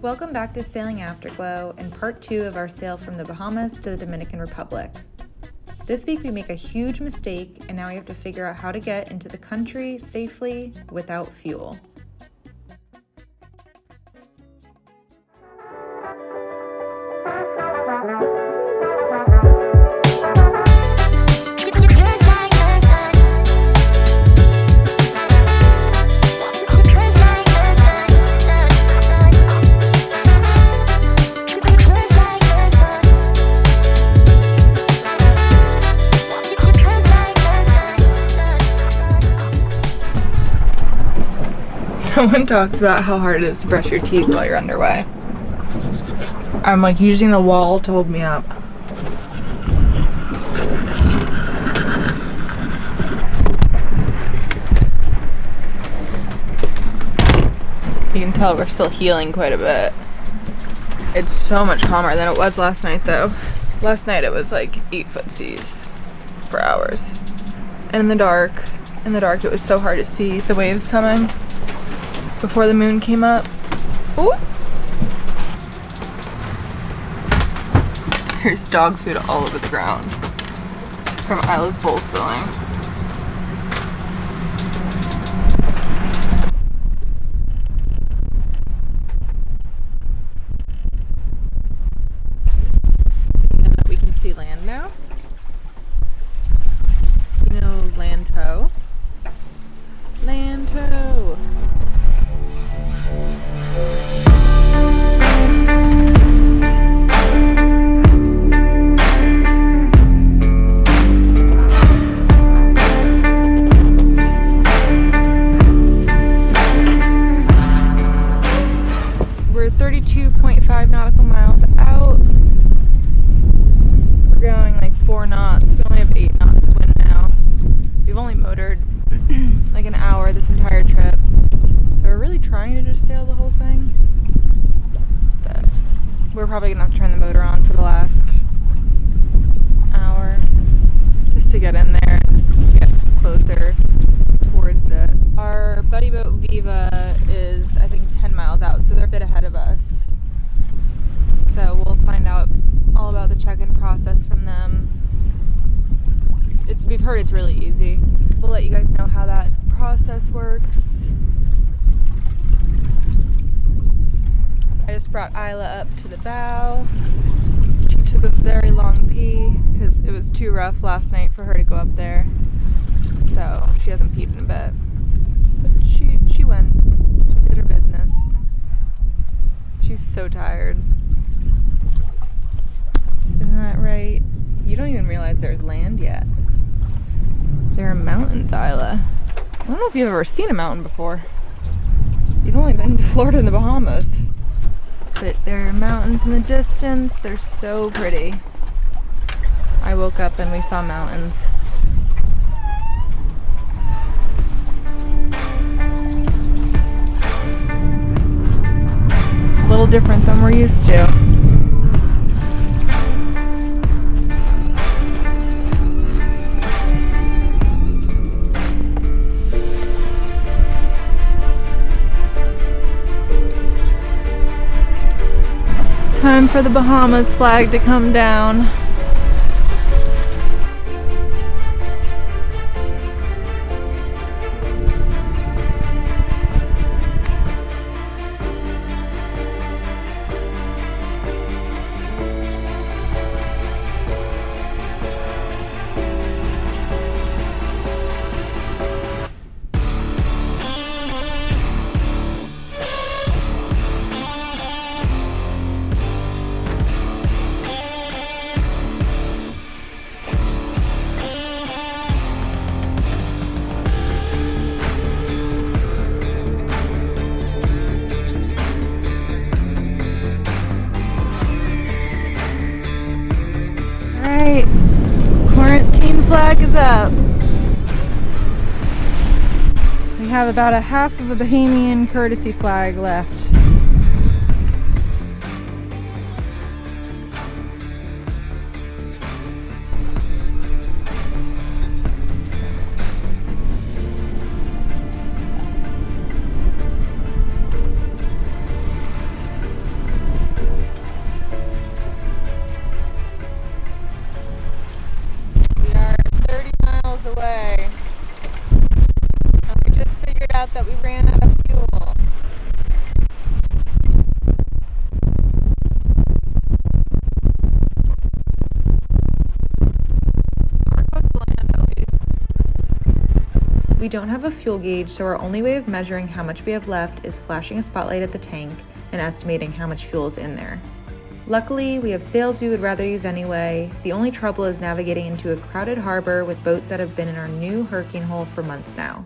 Welcome back to Sailing Afterglow and part 2 of our sail from the Bahamas to the Dominican Republic. This week we make a huge mistake and now we have to figure out how to get into the country safely without fuel. No one talks about how hard it is to brush your teeth while you're underway. I'm like using the wall to hold me up. You can tell we're still healing quite a bit. It's so much calmer than it was last night though. Last night it was like 8-foot seas for hours. And in the dark it was so hard to see the waves coming. Before the moon came up. Ooh. There's dog food all over the ground from Isla's bowl spilling. You know that we can see land now? You know land tow? Land tow! We're 32.5 nautical miles out. We're going like 4 knots. We only have 8 knots of wind now. We've only motored like an hour this entire trip. So we're really trying to just sail the whole thing. But we're probably gonna have to turn the motor on for the last hour just to get in there and just get closer towards it. Our buddy boat Viva is I think 10 miles out, so they're a bit ahead of us. So we'll find out all about the check-in process from them. We've heard it's really easy. We'll let you guys know how that process works. I just brought Isla up to the bow. She took a very long pee because it was too rough last night for her to go up there. So she hasn't peed in a bit. But she went. She did her business. She's so tired. Isn't that right? You don't even realize there's land yet. There are mountains, Isla. I don't know if you've ever seen a mountain before. You've only been to Florida and the Bahamas. But there are mountains in the distance. They're so pretty. I woke up and we saw mountains. A little different than we're used to. Time for the Bahamas flag to come down. Quarantine flag is up. We have about a half of a Bahamian courtesy flag left. don't have a fuel gauge, so our only way of measuring how much we have left is flashing a spotlight at the tank and estimating how much fuel is in there. Luckily, we have sails we would rather use anyway. The only trouble is navigating into a crowded harbor with boats that have been in our new hurricane hole for months now.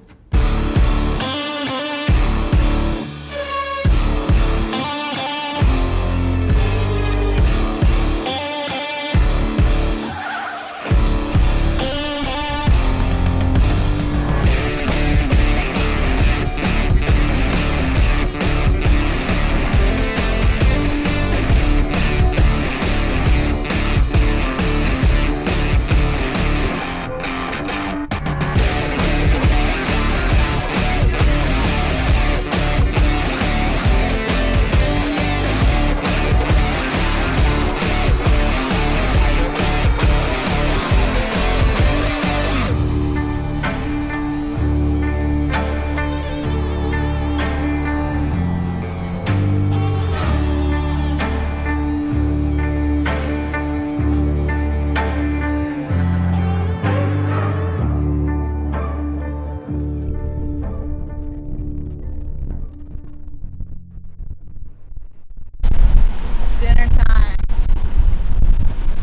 Dinner time.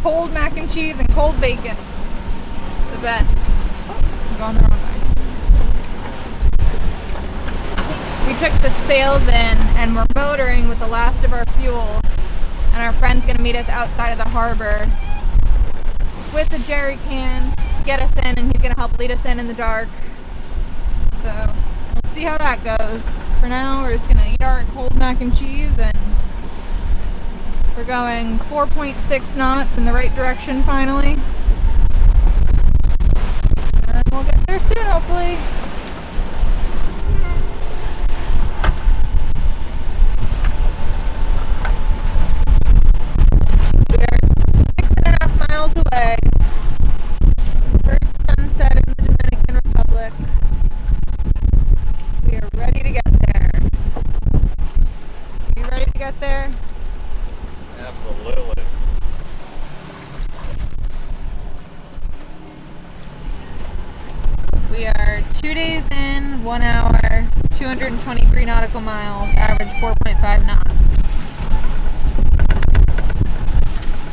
Cold mac and cheese and cold bacon. The best. Oh, I'm going the wrong way. We took the sails in and we're motoring with the last of our fuel. And our friend's gonna meet us outside of the harbor with a jerry can to get us in, and he's gonna help lead us in the dark. So we'll see how that goes. For now, we're just gonna eat our cold mac and cheese, and we're going 4.6 knots in the right direction finally. And we'll get there soon, hopefully. We're 6.5 miles away. First sunset in the Dominican Republic. We are ready to get there. Are you ready to get there? Absolutely. We are 2 days in, 1 hour, 223 nautical miles, average 4.5 knots.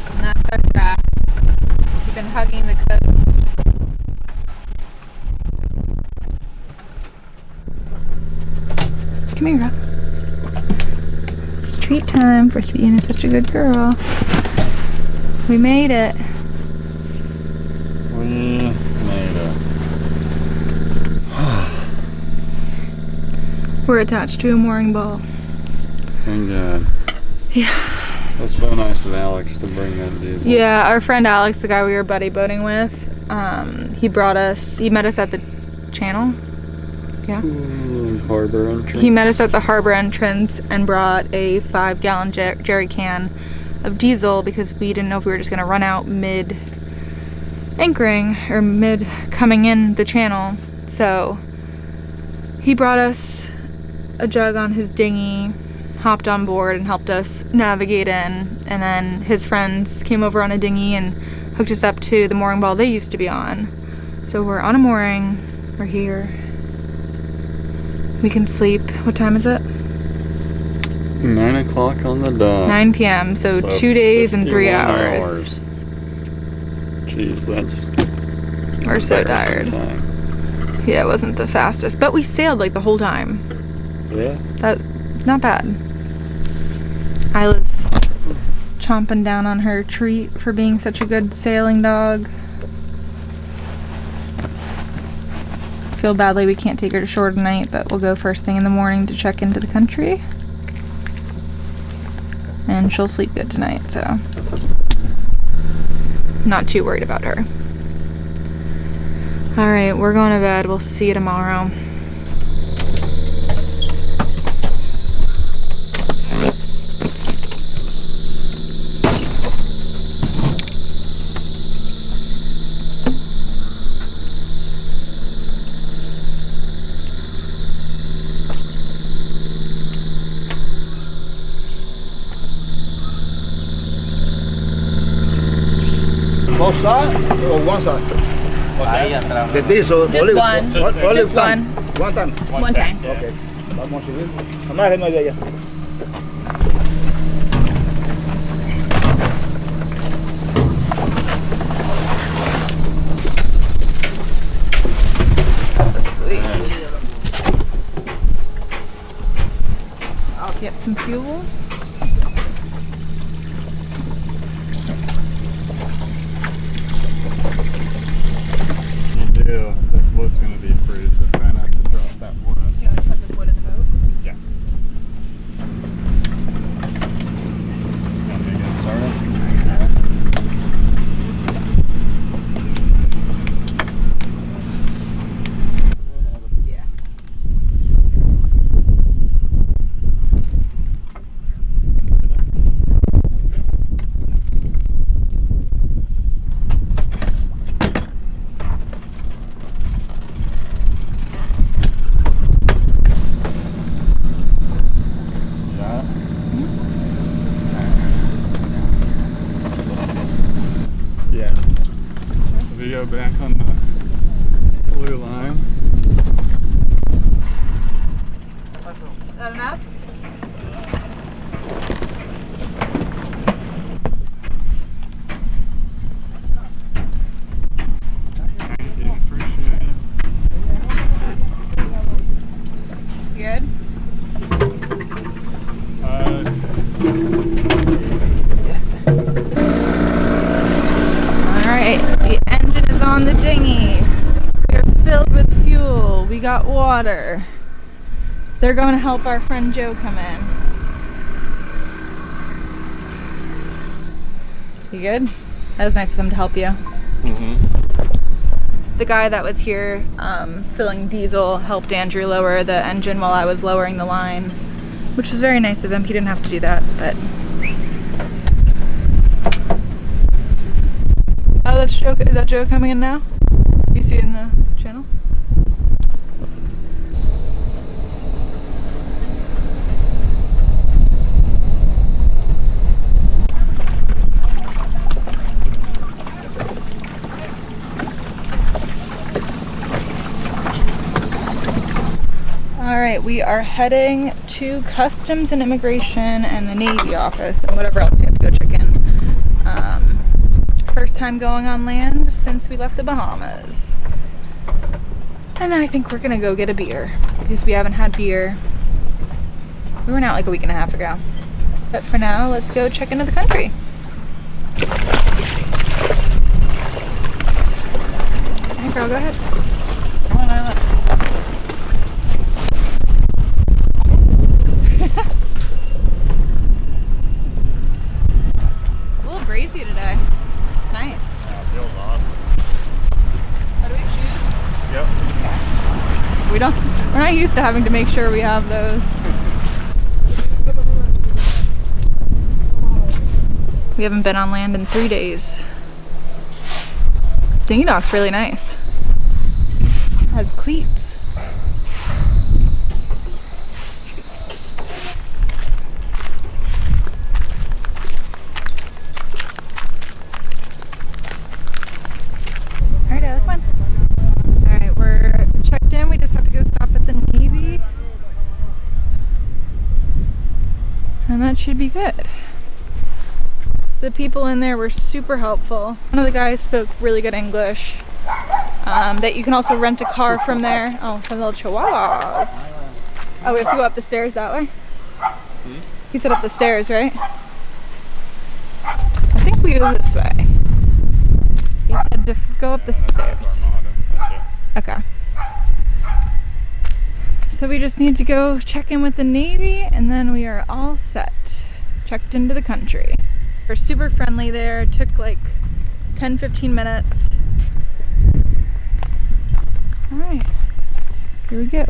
And that's our track. We've been hugging the coast. Come here, Rob. It's treat time for being such a good girl. We made it. We made it. We're attached to a mooring ball. Thank God. Yeah. That's so nice of Alex to bring that diesel. Yeah, our friend Alex, the guy we were buddy boating with, he met us at the channel. Yeah. Harbor entrance. He met us at the harbor entrance and brought a 5-gallon jerry can of diesel because we didn't know if we were just gonna run out mid anchoring or mid coming in the channel. So he brought us a jug on his dinghy, hopped on board and helped us navigate in, and then his friends came over on a dinghy and hooked us up to the mooring ball they used to be on. So we're on a mooring, we're here. We can sleep. What time is it? 9 o'clock on the dot. 9 p.m. So 2 days and 3 hours. Jeez, that's... We're so tired. Time. Yeah, it wasn't the fastest, but we sailed like the whole time. Yeah? That, not bad. Isla's chomping down on her treat for being such a good sailing dog. Feel badly we can't take her to shore tonight, but we'll go first thing in the morning to check into the country. And she'll sleep good tonight, so not too worried about her. Alright, we're going to bed. We'll see you tomorrow. Both sides or one side? The diesel. Just olive, one. Olive Just tank. one. One tank. One tank. Okay. Vamos a subir. Amárrenme de allá. Sweet. I'll get some fuel. Yeah, this wood's gonna be free, so try not to drop that wood. You want to put the wood in the boat? Yeah. Want me to get started? Yeah. Yeah. So we go back on the blue line. Is that enough? Thank you, appreciate it. Good? Alright, the engine is on the dinghy. We are filled with fuel. We got water. They're going to help our friend Joe come in. You good? That was nice of him to help you. The guy that was here filling diesel helped Andrew lower the engine while I was lowering the line, which was very nice of him. He didn't have to do that, but... Oh, that's Joe. Is that Joe coming in now? You see it in the channel? Alright, we are heading to Customs and Immigration and the Navy office and whatever else we have to go check in. First time going on land since we left the Bahamas. And then I think we're gonna go get a beer because we haven't had beer. We went out like a week and a half ago. But for now, let's go check into the country. Hey girl, go ahead. Come on, Isla. A little breezy today. It's nice. Yeah, it feels awesome. How do we have shoes? Yep. We're not used to having to make sure we have those. We haven't been on land in 3 days. Dinghy dock's really nice. It has cleats. Alright, Alex, come on. Alright, we're checked in. We just have to go stop at the Navy. And that should be good. The people in there were super helpful. One of the guys spoke really good English. That you can also rent a car from there. Oh, some little chihuahuas. Oh, we have to go up the stairs that way? He said up the stairs, right? I think we go this way. He said to go up the stairs. Okay. So we just need to go check in with the Navy and then we are all set. Checked into the country. We're super friendly there. It took like 10-15 minutes. Alright, here we go.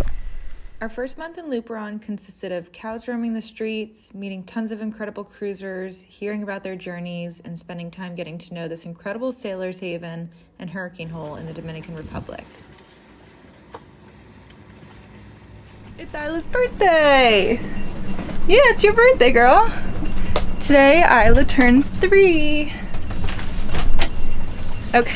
Our first month in Luperon consisted of cows roaming the streets, meeting tons of incredible cruisers, hearing about their journeys, and spending time getting to know this incredible sailor's haven and hurricane hole in the Dominican Republic. It's Isla's birthday! Yeah, it's your birthday, girl! Today, Isla turns 3. Okay.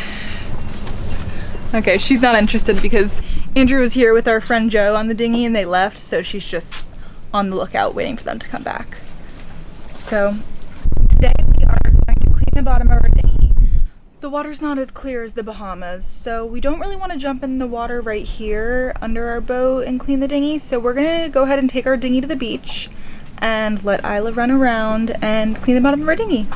Okay, she's not interested because Andrew was here with our friend Joe on the dinghy and they left, so she's just on the lookout waiting for them to come back. So today we are going to clean the bottom of our dinghy. The water's not as clear as the Bahamas, so we don't really want to jump in the water right here under our boat and clean the dinghy, so we're gonna go ahead and take our dinghy to the beach and let Isla run around and clean the bottom of our dinghy.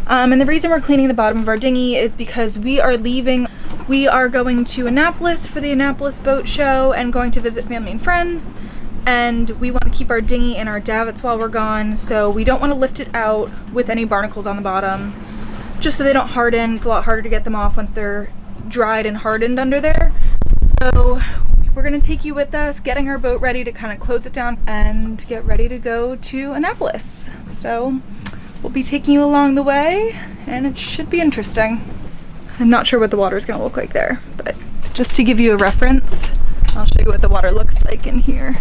And the reason we're cleaning the bottom of our dinghy is because we are leaving. We are going to Annapolis for the Annapolis Sailboat Show and going to visit family and friends. And we want to keep our dinghy in our davits while we're gone, so we don't want to lift it out with any barnacles on the bottom, just so they don't harden. It's a lot harder to get them off once they're dried and hardened under there. So we're gonna take you with us, getting our boat ready to kind of close it down and get ready to go to Annapolis. So we'll be taking you along the way and it should be interesting. I'm not sure what the water is gonna look like there, but just to give you a reference, I'll show you what the water looks like in here.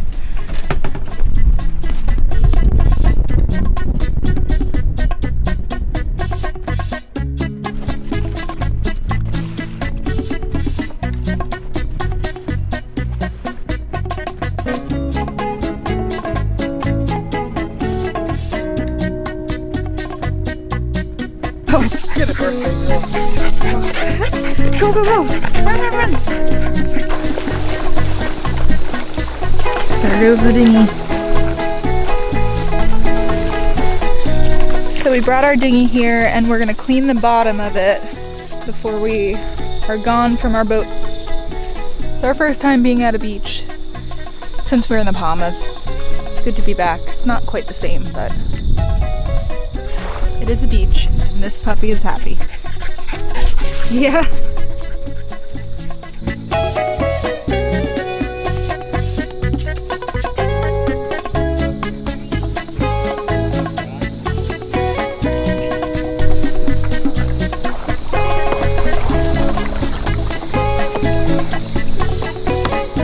Go, go, go! Run, run, run! There goes the dinghy. So we brought our dinghy here and we're gonna clean the bottom of it before we are gone from our boat. It's our first time being at a beach since we're in the Bahamas. It's good to be back. It's not quite the same, but it is a beach and this puppy is happy. Yeah.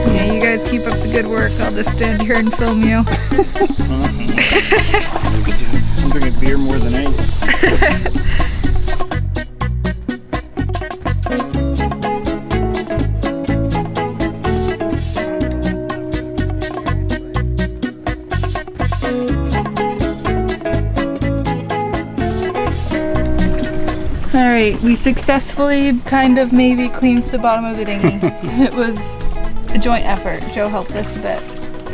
Yeah, you guys keep up the good work. I'll just stand here and film you. I'm drinking beer more than any. Alright, we successfully kind of maybe cleaned the bottom of the dinghy. It was a joint effort. Joe helped us a bit.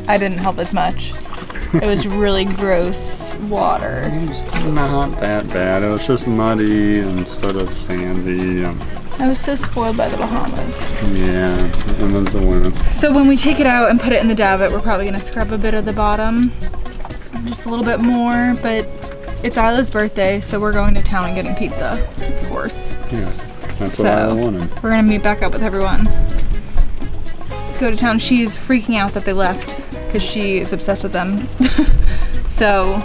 I didn't help as much. It was really gross water. It's not that bad. It was just muddy instead of sandy. I was so spoiled by the Bahamas. Yeah, and then the wind. So when we take it out and put it in the davit, we're probably gonna scrub a bit of the bottom. Just a little bit more, but it's Isla's birthday, so we're going to town and getting pizza, of course. Yeah, that's what I wanted. We're gonna meet back up with everyone. Go to town. She's freaking out that they left because she is obsessed with them. So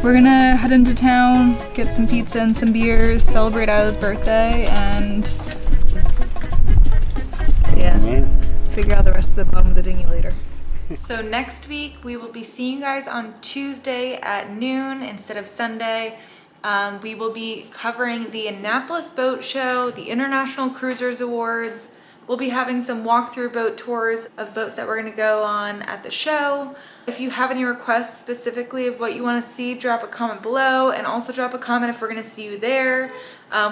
we're gonna head into town, get some pizza and some beers, celebrate Isla's birthday, and yeah, figure out the rest of the bottom of the dinghy later. So next week we will be seeing you guys on Tuesday at noon instead of Sunday. We will be covering the Annapolis Boat Show, the International Cruisers Awards. We'll be having some walkthrough boat tours of boats that we're gonna go on at the show. If you have any requests specifically of what you wanna see, drop a comment below, and also drop a comment if we're gonna see you there.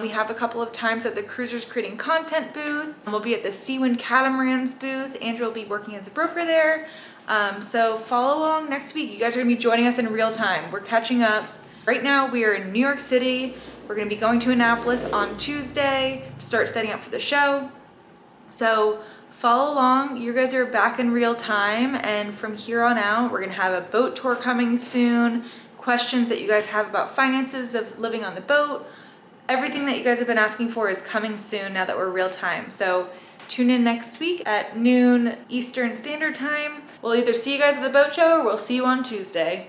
We have a couple of times at the Cruisers Creating Content booth. We'll be at the Seawind Catamarans booth. Andrew will be working as a broker there. So follow along next week. You guys are gonna be joining us in real time. We're catching up. Right now we are in New York City. We're gonna be going to Annapolis on Tuesday to start setting up for the show. So follow along. You guys are back in real time, and from here on out we're gonna have a boat tour coming soon, questions that you guys have about finances of living on the boat. Everything that you guys have been asking for is coming soon now that we're real time. So tune in next week at noon Eastern Standard Time. We'll either see you guys at the boat show or we'll see you on Tuesday.